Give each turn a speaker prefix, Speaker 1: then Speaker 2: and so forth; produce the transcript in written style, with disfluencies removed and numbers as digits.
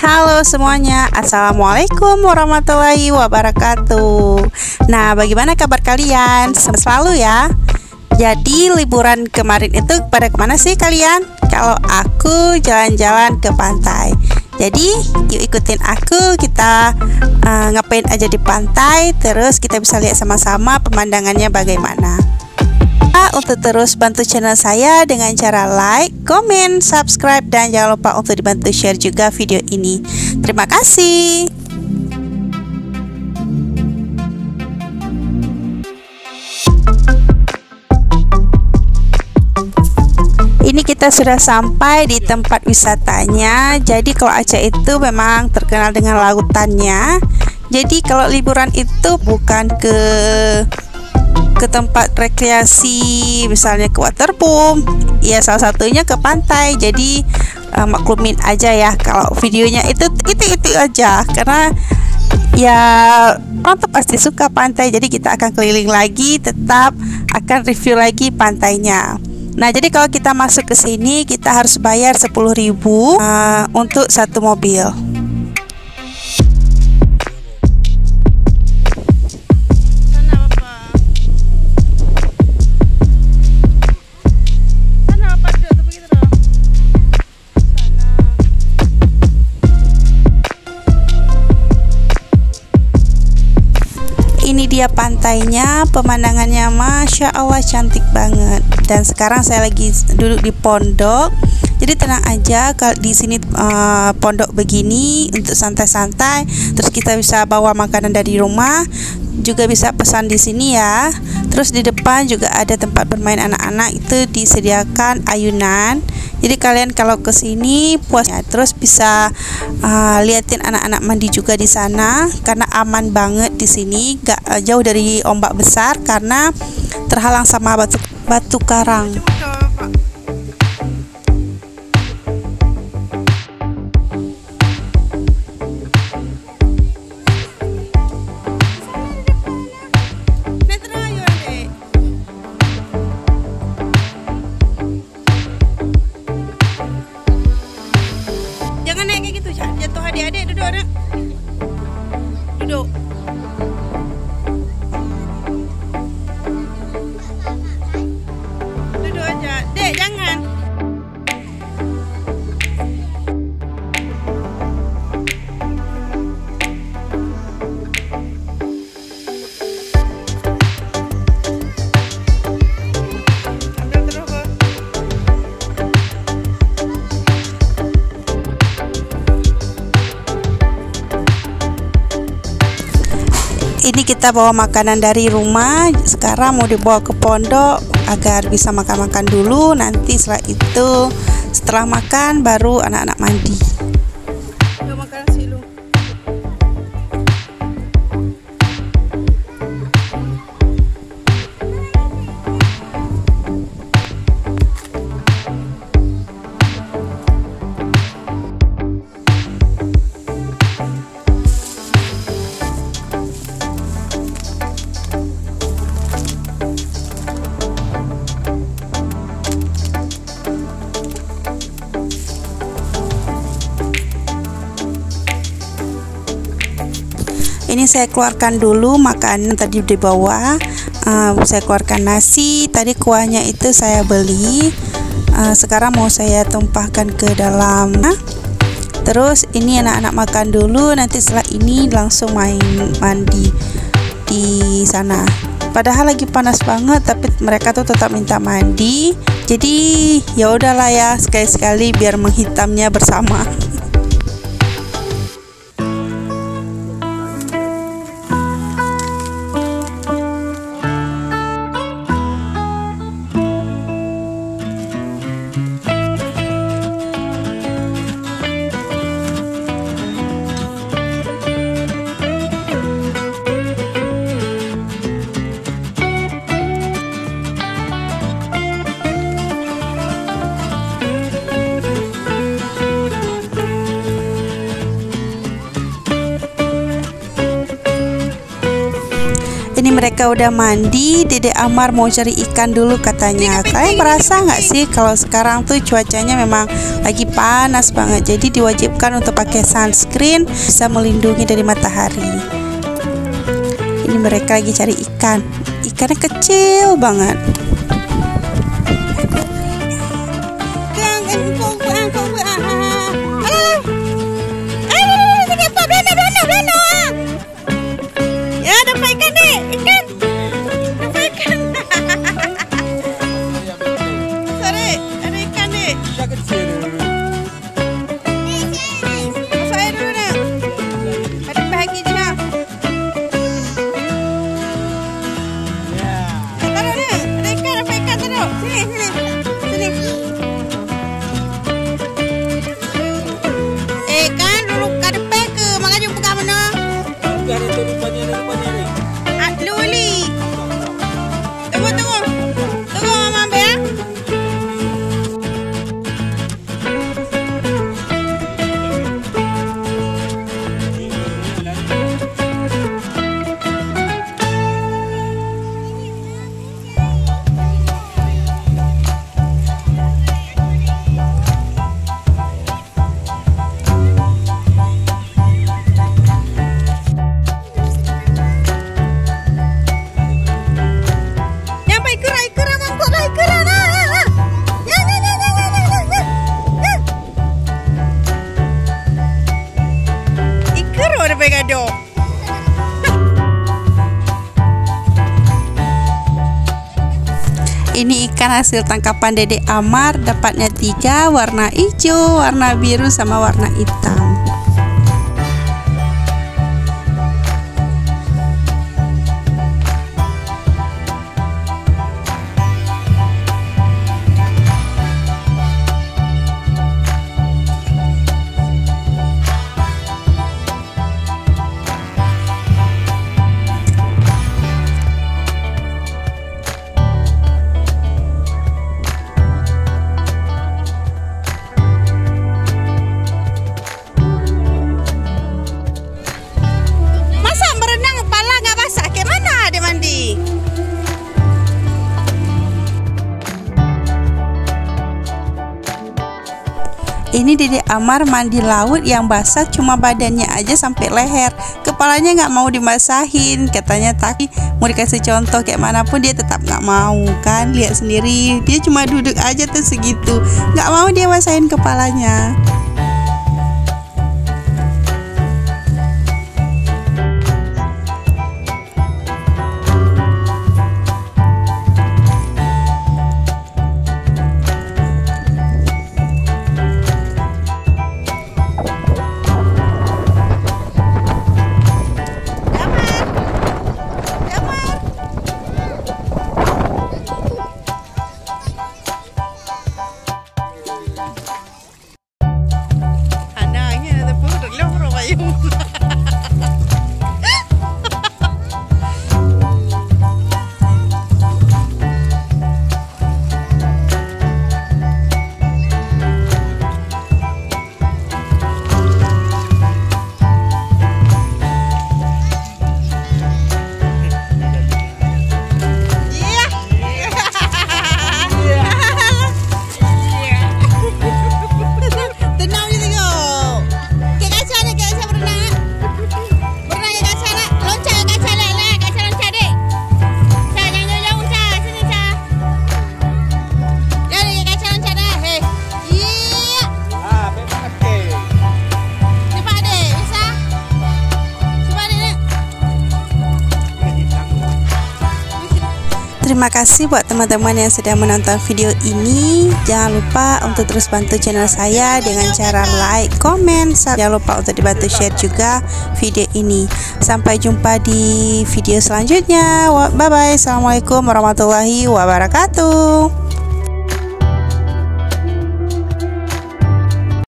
Speaker 1: Halo semuanya, Assalamualaikum warahmatullahi wabarakatuh. Nah, bagaimana kabar kalian? Sehat selalu ya. Jadi liburan kemarin itu pada kemana sih kalian? Kalau aku jalan-jalan ke pantai. Jadi yuk ikutin aku, kita ngapain aja di pantai. Terus kita bisa lihat sama-sama pemandangannya bagaimana. Untuk terus bantu channel saya dengan cara like, komen, subscribe, dan jangan lupa untuk dibantu share juga video ini. Terima kasih. Ini kita sudah sampai di tempat wisatanya. Jadi kalau Aceh itu memang terkenal dengan lautannya. Jadi kalau liburan itu bukan ke tempat rekreasi, misalnya ke waterpump, ya salah satunya ke pantai. Jadi maklumin aja ya kalau videonya itu aja, karena ya orang tuh pasti suka pantai. Jadi kita akan keliling lagi, tetap akan review lagi pantainya. Nah, jadi kalau kita masuk ke sini kita harus bayar 10.000 untuk satu mobil. Ini dia pantainya, pemandangannya Masya Allah cantik banget. Dan sekarang saya lagi duduk di pondok. Jadi tenang aja, kalau di sini pondok begini untuk santai-santai. Terus kita bisa bawa makanan dari rumah, juga bisa pesan di sini ya. Terus di depan juga ada tempat bermain anak-anak, itu disediakan ayunan. Jadi kalian kalau ke sini puas ya. Terus bisa liatin anak-anak mandi juga di sana, karena aman banget di sini, gak jauh dari ombak besar karena terhalang sama batu karang. Jangan naik kayak gitu, jatuh adik-adik. Duduk anak, duduk. Duduk aja, dek, jangan. Ini kita bawa makanan dari rumah, sekarang mau dibawa ke pondok agar bisa makan-makan dulu. Nanti setelah makan baru anak-anak mandi. Ini saya keluarkan dulu makanan tadi di bawah. Saya keluarkan nasi, tadi kuahnya itu saya beli. Sekarang mau saya tumpahkan ke dalam. Terus ini anak-anak makan dulu, nanti setelah ini langsung main mandi di sana. Padahal lagi panas banget, tapi mereka tuh tetap minta mandi. Jadi ya udahlah ya, sekali-sekali biar menghitamnya bersama. mereka udah mandi, Dede Amar mau cari ikan dulu katanya. Kalian merasa nggak sih kalau sekarang tuh cuacanya memang lagi panas banget, jadi diwajibkan untuk pakai sunscreen, bisa melindungi dari matahari. Ini mereka lagi cari ikan, ikannya kecil banget. Ini ikan hasil tangkapan Dede Amar, dapatnya 3, warna hijau, warna biru, sama warna hitam. Ini Dede Amar mandi laut yang basah cuma badannya aja sampai leher, kepalanya nggak mau dimasahin, katanya tapi mau dikasih contoh kayak manapun dia tetap nggak mau kan. Lihat sendiri, dia cuma duduk aja tuh segitu, nggak mau dia basahin kepalanya. Terima kasih buat teman-teman yang sudah menonton video ini. Jangan lupa untuk terus bantu channel saya dengan cara like, komen. Jangan lupa untuk dibantu share juga video ini. Sampai jumpa di video selanjutnya. Bye bye. Assalamualaikum warahmatullahi wabarakatuh.